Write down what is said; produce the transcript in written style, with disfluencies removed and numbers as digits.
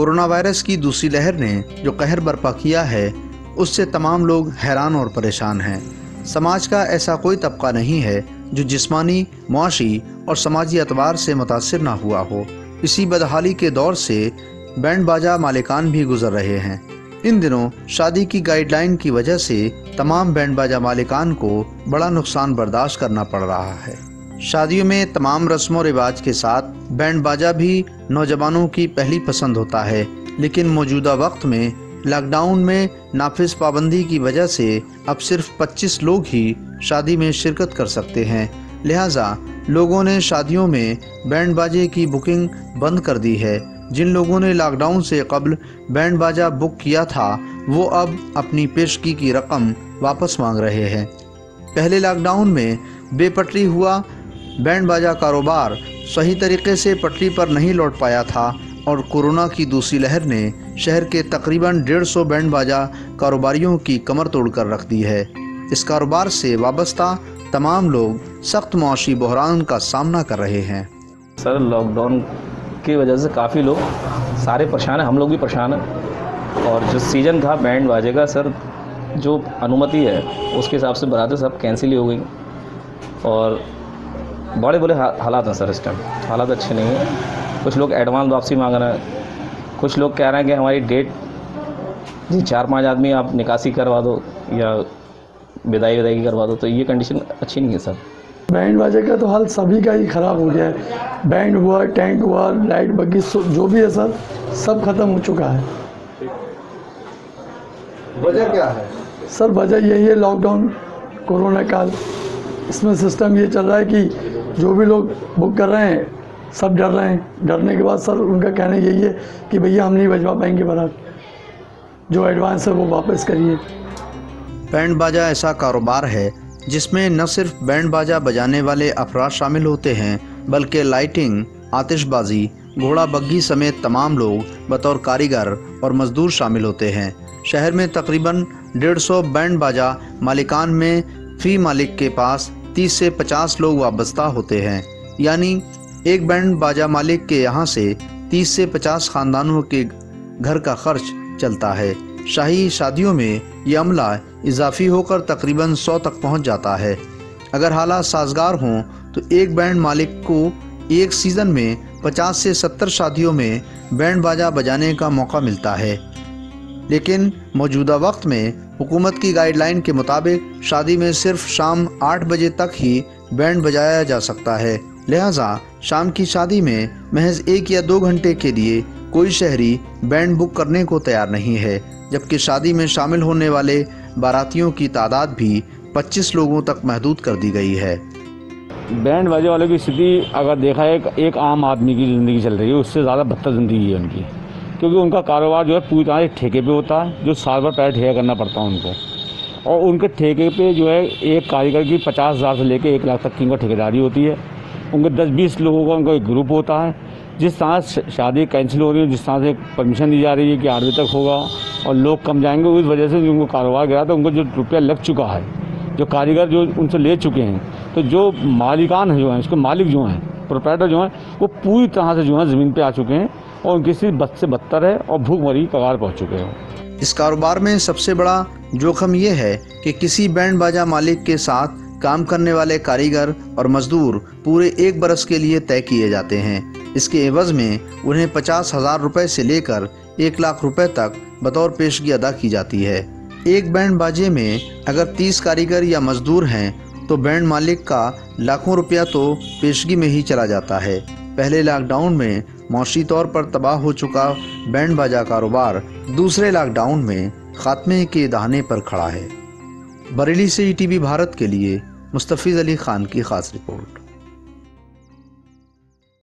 Corona virus की दूसरी लहर ने जो कहर बर्पा किया है उससे तमाम लोग हैरान और परेशान हैं। समाज का ऐसा कोई तबका नहीं है जो जिस्मानी, मुआशी और समाजी एतबार से मुतासिर ना हुआ हो। इसी बदहाली के दौर से बैंड बाजा मालिकान भी गुजर रहे हैं। इन दिनों शादी की गाइडलाइन की वजह से तमाम बैंड बाजा मालिकान को बड़ा नुकसान बर्दाश्त करना पड़ रहा है। शादियों में तमाम रस्म और रिवाज के साथ बैंड बाजा भी नौजवानों की पहली पसंद होता है, लेकिन मौजूदा वक्त में लॉकडाउन में नाफिज पाबंदी की वजह से अब सिर्फ 25 लोग ही शादी में शिरकत कर सकते हैं। लिहाजा लोगों ने शादियों में बैंड बाजे की बुकिंग बंद कर दी है। जिन लोगों ने लॉकडाउन से कबल बैंड बाजा बुक किया था वो अब अपनी पेशगी की रकम वापस मांग रहे हैं। पहले लॉकडाउन में बेपटरी हुआ बैंड बाजा कारोबार सही तरीके से पटरी पर नहीं लौट पाया था और कोरोना की दूसरी लहर ने शहर के तकरीबन 150 बैंड बाजा कारोबारियों की कमर तोड़ कर रख दी है। इस कारोबार से वाबस्ता तमाम लोग सख्त मुआशी बहरान का सामना कर रहे हैं। सर, लॉकडाउन की वजह से काफ़ी लोग सारे परेशान हैं, हम लोग भी परेशान हैं। और जो सीज़न था बैंड बाजे का, सर जो अनुमति है उसके हिसाब से बारातें सब कैंसिल ही हो गई और बड़े बड़े हालात हैं सर। इस टाइम हालात अच्छे नहीं हैं। कुछ लोग एडवांस वापसी मांग रहे हैं, कुछ लोग कह रहे हैं कि हमारी डेट जी 4-5 आदमी आप निकासी करवा दो या विदाई की करवा दो, तो ये कंडीशन अच्छी नहीं है सर। बैंड बाजे का तो हाल सभी का ही ख़राब हो गया है। बैंड हुआ, टेंट हुआ, लाइट बग्गी जो भी है सर, सब ख़त्म हो चुका है। वजह क्या है सर? वजह यही है लॉकडाउन, कोरोना काल। इसमें सिस्टम ये चल रहा है कि जो भी लोग बुक कर रहे हैं सब डर रहे हैं। डरने के बाद सर उनका कहना यही है कि भैया हम नहीं बजवा पाएंगे बारात, जो एडवांस है वो वापस करिए। बैंड बाजा ऐसा कारोबार है जिसमें न सिर्फ बैंड बाजा बजाने वाले अफराद शामिल होते हैं बल्कि लाइटिंग, आतिशबाजी, घोड़ा बग्गी समेत तमाम लोग बतौर कारीगर और मजदूर शामिल होते हैं। शहर में तकरीबन 150 बैंड बाजा मालिकान में फी मालिक के पास 30 से 50 लोग वाबस्ता होते हैं। यानी एक बैंड बाजा मालिक के यहाँ से 30 से 50 खानदानों के घर का खर्च चलता है। शाही शादियों में यह अमला इजाफी होकर तकरीबन 100 तक पहुँच जाता है। अगर हालात साजगार हों तो एक बैंड मालिक को एक सीज़न में 50 से 70 शादियों में बैंड बाजा बजाने का मौका मिलता है। लेकिन मौजूदा वक्त में हुकूमत की गाइडलाइन के मुताबिक शादी में सिर्फ शाम 8 बजे तक ही बैंड बजाया जा सकता है। लिहाजा शाम की शादी में महज 1 या 2 घंटे के लिए कोई शहरी बैंड बुक करने को तैयार नहीं है, जबकि शादी में शामिल होने वाले बारातियों की तादाद भी 25 लोगों तक महदूद कर दी गई है। बैंड बाजे वालों की स्थिति अगर देखा एक आम आदमी की ज़िंदगी चल रही है, उससे ज़्यादा बदतर ज़िंदगी है उनकी, क्योंकि उनका कारोबार जो है पूरी तरह से ठेके पे होता है, जो साल भर पहले ठेका करना पड़ता है उनको। और उनके ठेके पे जो है एक कारीगर की 50,000 से लेकर 1 लाख तक की उनका ठेकेदारी होती है। उनके 10-20 लोगों का उनका एक ग्रुप होता है। जिस तरह से शादी कैंसिल हो रही है, जिस तरह से परमिशन दी जा रही है कि 8 बजे तक होगा और लोग कम जाएंगे, उस वजह से जो उनको कारोबार गिरा तो उनको जो रुपया लग चुका है, जो कारीगर जो उनसे ले चुके हैं, तो जो मालिकान है जो हैं, उसके मालिक जो हैं, प्रोप्राइटर जो हैं, वो पूरी तरह से जो है ज़मीन पे आ चुके हैं और उनकी स्थिति बद से बदतर है और भूखमरी कगार पहुँच चुके हैं। इस कारोबार में सबसे बड़ा जोखम ये है कि किसी बैंड बाजा मालिक के साथ काम करने वाले कारीगर और मजदूर पूरे 1 बरस के लिए तय किए जाते हैं। इसके एवज में उन्हें 50,000 रुपये से लेकर 1 लाख रुपए तक बतौर पेशगी अदा की जाती है। एक बैंड बाजे में अगर 30 कारीगर या मजदूर हैं तो बैंड मालिक का लाखों रुपया तो पेशगी में ही चला जाता है। पहले लॉकडाउन में मौशी तौर पर तबाह हो चुका बैंड बाजा कारोबार दूसरे लॉकडाउन में खात्मे के दहाने पर खड़ा है। बरेली से ईटीवी भारत के लिए मुस्तफिज़ अली खान की खास रिपोर्ट।